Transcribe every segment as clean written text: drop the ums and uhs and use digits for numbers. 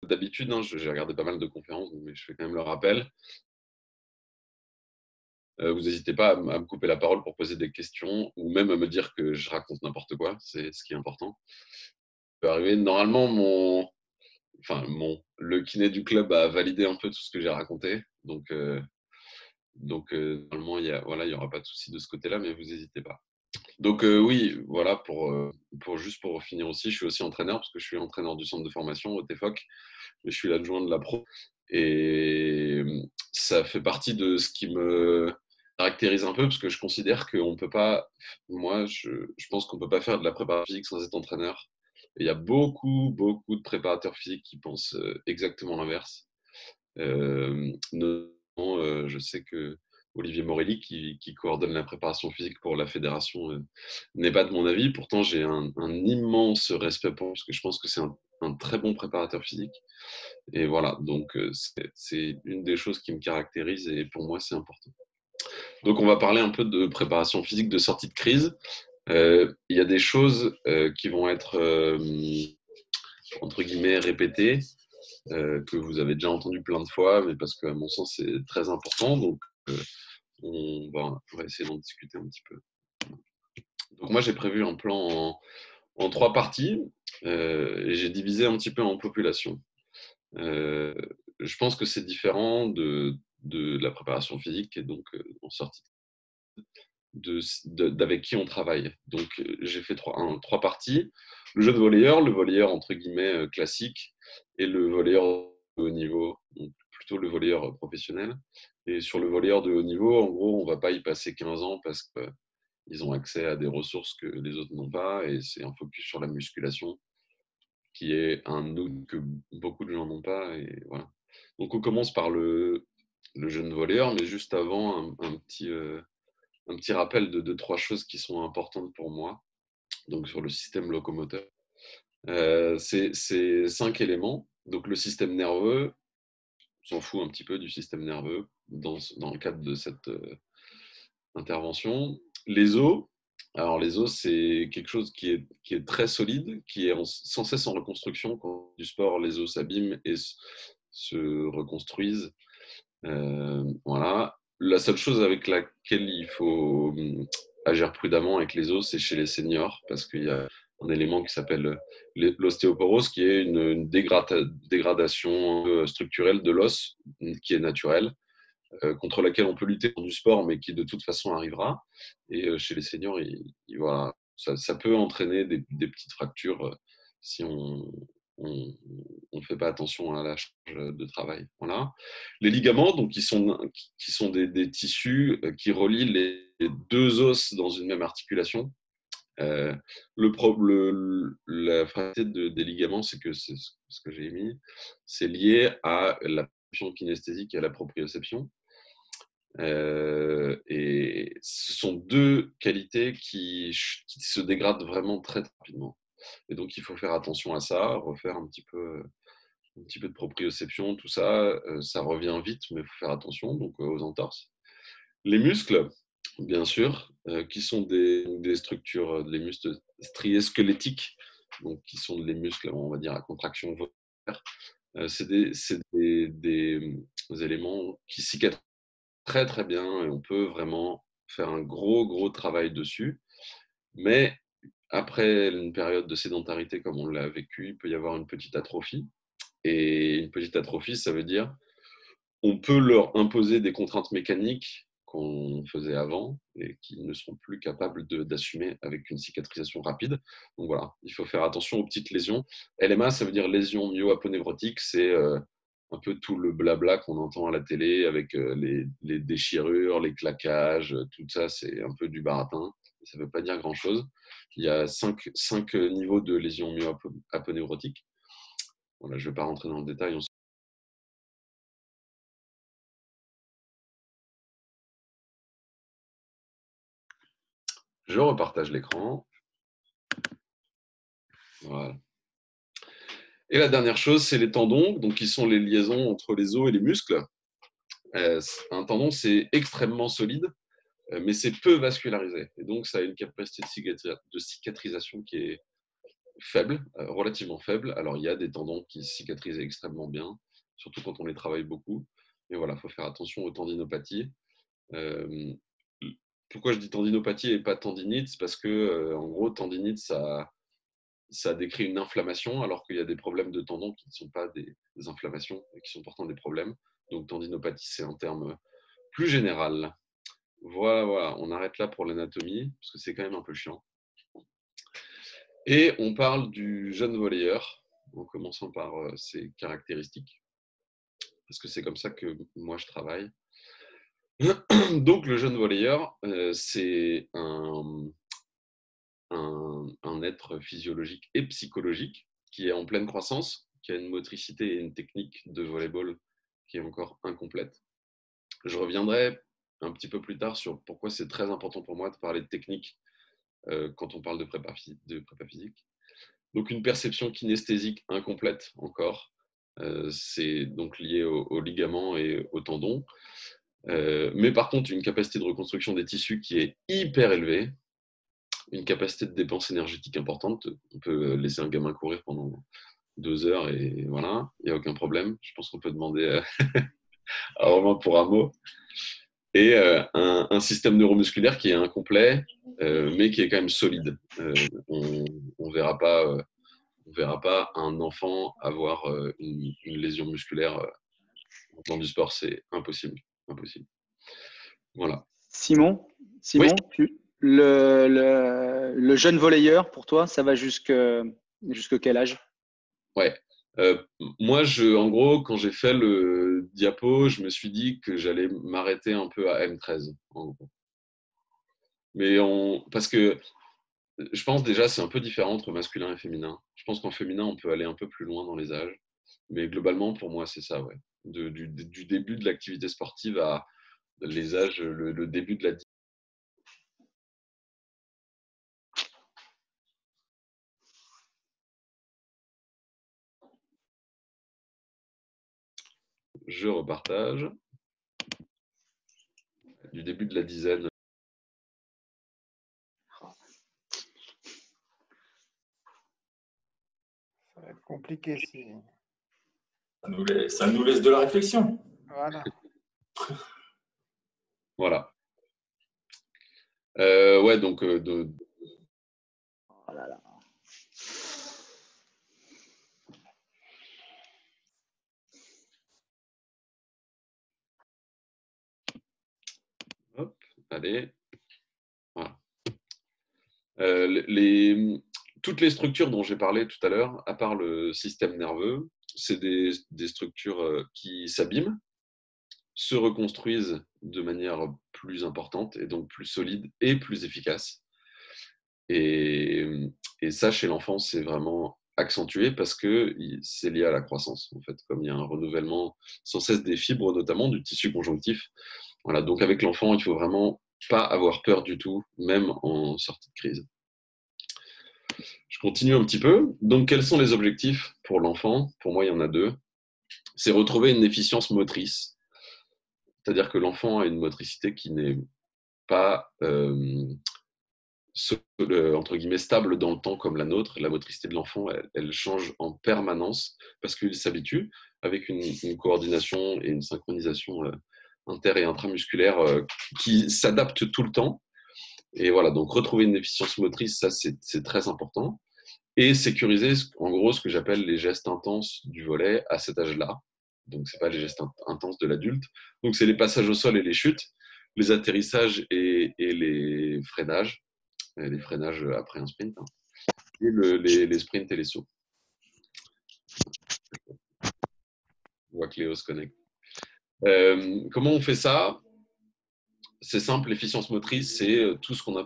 d'habitude, hein, j'ai regardé pas mal de conférences, mais je fais quand même le rappel. Vous n'hésitez pas à me couper la parole pour poser des questions ou même à me dire que je raconte n'importe quoi, c'est ce qui est important. Ça peut arriver. Normalement, le kiné du club a validé un peu tout ce que j'ai raconté. Normalement, il y aura pas de souci de ce côté-là, mais vous n'hésitez pas. Donc oui, voilà, pour finir aussi, je suis aussi entraîneur parce que je suis entraîneur du centre de formation au TEFOC, mais je suis l'adjoint de la pro. Et ça fait partie de ce qui me caractérise un peu parce que je considère qu'on peut pas, moi, je pense qu'on peut pas faire de la préparation physique sans être entraîneur. Et il y a beaucoup, beaucoup de préparateurs physiques qui pensent exactement l'inverse. Notamment, je sais que Olivier Morelli, qui coordonne la préparation physique pour la fédération, n'est pas de mon avis. Pourtant, j'ai un immense respect pour lui, parce que je pense que c'est un très bon préparateur physique. Et voilà, donc c'est une des choses qui me caractérise et pour moi, c'est important. Donc, on va parler un peu de préparation physique de sortie de crise. Il y a des choses qui vont être, entre guillemets, répétées, que vous avez déjà entendu plein de fois, mais parce qu'à mon sens, c'est très important. Donc, on va essayer d'en discuter un petit peu. Donc, moi, j'ai prévu un plan en 3 parties et j'ai divisé un petit peu en populations. Euh, je pense que c'est différent de la préparation physique et donc en sortie d'avec qui on travaille. Donc, j'ai fait 3 parties. Le jeu de volleyeur, le volleyeur entre guillemets classique et le volleyeur de haut niveau, donc plutôt le volleyeur professionnel. Et sur le volleyeur de haut niveau, en gros, on ne va pas y passer 15 ans parce qu'ils ont accès à des ressources que les autres n'ont pas et c'est un focus sur la musculation qui est un outil que beaucoup de gens n'ont pas. Et voilà. Donc, on commence par le jeune volleyeur, mais juste avant, un petit rappel de 2, 3 choses qui sont importantes pour moi, donc sur le système locomoteur. C'est 5 éléments. Donc le système nerveux, on s'en fout un petit peu du système nerveux dans le cadre de cette intervention. Les os, alors les os, c'est quelque chose qui est très solide, qui est sans cesse en reconstruction. Quand du sport, les os s'abîment et se reconstruisent. Voilà. La seule chose avec laquelle il faut agir prudemment avec les os, c'est chez les seniors, parce qu'il y a un élément qui s'appelle l'ostéoporose, qui est une dégradation structurelle de l'os, qui est naturelle, contre laquelle on peut lutter dans du sport, mais qui de toute façon arrivera. Et chez les seniors, voilà, ça peut entraîner des petites fractures si on ne fait pas attention à la charge de travail. Voilà. Les ligaments, donc, qui sont des tissus qui relient les 2 os dans une même articulation. La fragilité des ligaments, c'est que c'est ce que j'ai mis, c'est lié à la perception kinesthésique et à la proprioception. Et ce sont 2 qualités qui se dégradent vraiment très rapidement. Et donc, il faut faire attention à ça, refaire un petit peu de proprioception, tout ça. Ça revient vite, mais il faut faire attention donc, aux entorses. Les muscles, bien sûr, qui sont des structures, des muscles striés squelettiques, donc qui sont les muscles, on va dire, à contraction volontaire. C'est des éléments qui cicatrisent très très bien et on peut vraiment faire un gros gros travail dessus. Mais après une période de sédentarité comme on l'a vécu, il peut y avoir une petite atrophie. Et une petite atrophie, ça veut dire on peut leur imposer des contraintes mécaniques qu'on faisait avant et qui ne seront plus capables d'assumer avec une cicatrisation rapide. Donc voilà, il faut faire attention aux petites lésions. LMA, ça veut dire lésion myo-aponeurotique, c'est un peu tout le blabla qu'on entend à la télé avec les déchirures, les claquages, tout ça, c'est un peu du baratin. Ça ne veut pas dire grand-chose. Il y a 5 niveaux de lésions myo-aponeurotiques. Voilà, je ne vais pas rentrer dans le détail. Je repartage l'écran. Voilà. Et la dernière chose, c'est les tendons, donc qui sont les liaisons entre les os et les muscles. Un tendon, c'est extrêmement solide, mais c'est peu vascularisé. Et donc, ça a une capacité de cicatrisation qui est faible, relativement faible. Alors, il y a des tendons qui cicatrisent extrêmement bien, surtout quand on les travaille beaucoup. Mais voilà, il faut faire attention aux tendinopathies. Euh, Pourquoi je dis tendinopathie et pas tendinite? C'est parce que, en gros, tendinite, ça décrit une inflammation, alors qu'il y a des problèmes de tendons qui ne sont pas des inflammations, et qui sont pourtant des problèmes. Donc, tendinopathie, c'est un terme plus général. Voilà, voilà, on arrête là pour l'anatomie, parce que c'est quand même un peu chiant. Et on parle du jeune volleyeur, en commençant par ses caractéristiques, parce que c'est comme ça que moi je travaille. Donc le jeune volleyeur, c'est un être physiologique et psychologique qui est en pleine croissance, qui a une motricité et une technique de volleyball qui est encore incomplète. Je reviendrai un petit peu plus tard sur pourquoi c'est très important pour moi de parler de technique quand on parle de prépa physique. Donc une perception kinesthésique incomplète encore. C'est donc lié aux ligaments et aux tendons. Mais par contre, une capacité de reconstruction des tissus qui est hyper élevée, une capacité de dépense énergétique importante. On peut laisser un gamin courir pendant 2 heures et voilà, il n'y a aucun problème. Je pense qu'on peut demander à Romain pour un mot. Et un système neuromusculaire qui est incomplet, mais qui est quand même solide. On verra pas. On ne verra pas un enfant avoir une lésion musculaire dans du sport, c'est impossible. Impossible. Voilà. Simon, Oui, le jeune volleyeur, pour toi, ça va jusque quel âge? ouais. Moi, en gros, quand j'ai fait le diapo, je me suis dit que j'allais m'arrêter un peu à M13, en gros. Mais parce que je pense déjà c'est un peu différent entre masculin et féminin. Je pense qu'en féminin, on peut aller un peu plus loin dans les âges. Mais globalement, pour moi, c'est ça, ouais. Du début de l'activité sportive à les âges, le début de la. Je repartage. Du début de la dizaine. Ça va être compliqué si. Ça nous laisse de la réflexion. Voilà. Voilà. Ouais, donc Oh là là. hop, allez. Voilà. Toutes les structures dont j'ai parlé tout à l'heure, à part le système nerveux, c'est des structures qui s'abîment, se reconstruisent de manière plus importante et donc plus solide et plus efficace. Et ça, chez l'enfant, c'est vraiment accentué parce que c'est lié à la croissance, en fait, comme il y a un renouvellement sans cesse des fibres, notamment du tissu conjonctif. Voilà, donc avec l'enfant, il faut vraiment pas avoir peur du tout, même en sortie de crise. Je continue un petit peu. Donc, quels sont les objectifs pour l'enfant? Pour moi, il y en a deux. C'est retrouver une efficience motrice, c'est-à-dire que l'enfant a une motricité qui n'est pas entre guillemets stable dans le temps comme la nôtre. La motricité de l'enfant, elle change en permanence parce qu'il s'habitue avec une coordination et une synchronisation inter- et intramusculaire qui s'adapte tout le temps. Et voilà, donc retrouver une efficience motrice, ça c'est très important. Et sécuriser en gros ce que j'appelle les gestes intenses du volley à cet âge-là. Donc c'est pas les gestes intenses de l'adulte. Donc c'est les passages au sol et les chutes, les atterrissages et les freinages après un sprint, hein, et les sprints et les sauts. On voit que Léo se connecte. Comment on fait ça? C'est simple, l'efficience motrice, c'est tout ce qu'on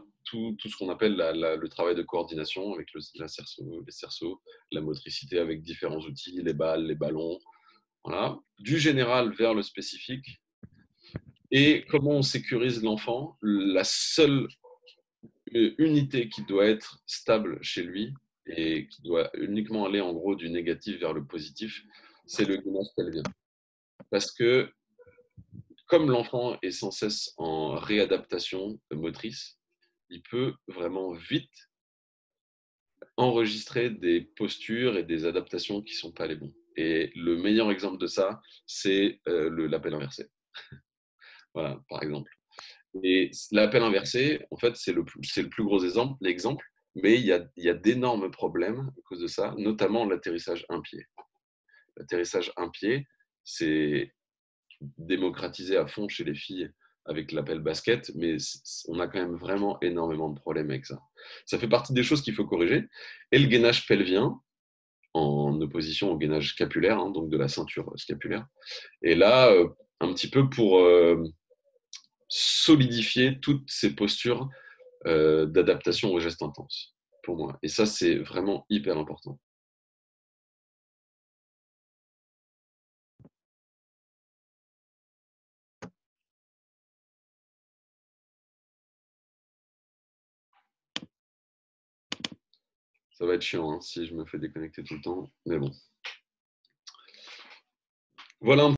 appelle le travail de coordination avec les cerceaux, la motricité avec différents outils, les balles, les ballons, voilà. Du général vers le spécifique. Et comment on sécurise l'enfant? La seule unité qui doit être stable chez lui et qui doit uniquement aller en gros du négatif vers le positif, c'est le gainage pelvien. Parce que comme l'enfant est sans cesse en réadaptation motrice, il peut vraiment vite enregistrer des postures et des adaptations qui ne sont pas les bons. Et le meilleur exemple de ça, c'est l'appel inversé. Voilà, par exemple. Et l'appel inversé, en fait, c'est le plus gros l'exemple, mais il y a d'énormes problèmes à cause de ça, notamment l'atterrissage un pied. L'atterrissage un pied, c'est démocratisé à fond chez les filles avec l'appel basket, mais on a quand même vraiment énormément de problèmes avec ça. Ça fait partie des choses qu'il faut corriger. Et le gainage pelvien, en opposition au gainage scapulaire, hein, donc de la ceinture scapulaire. Et là, un petit peu pour solidifier toutes ces postures d'adaptation aux gestes intenses, pour moi. Et ça, c'est vraiment hyper important. Ça va être chiant hein, si je me fais déconnecter tout le temps, mais bon. Voilà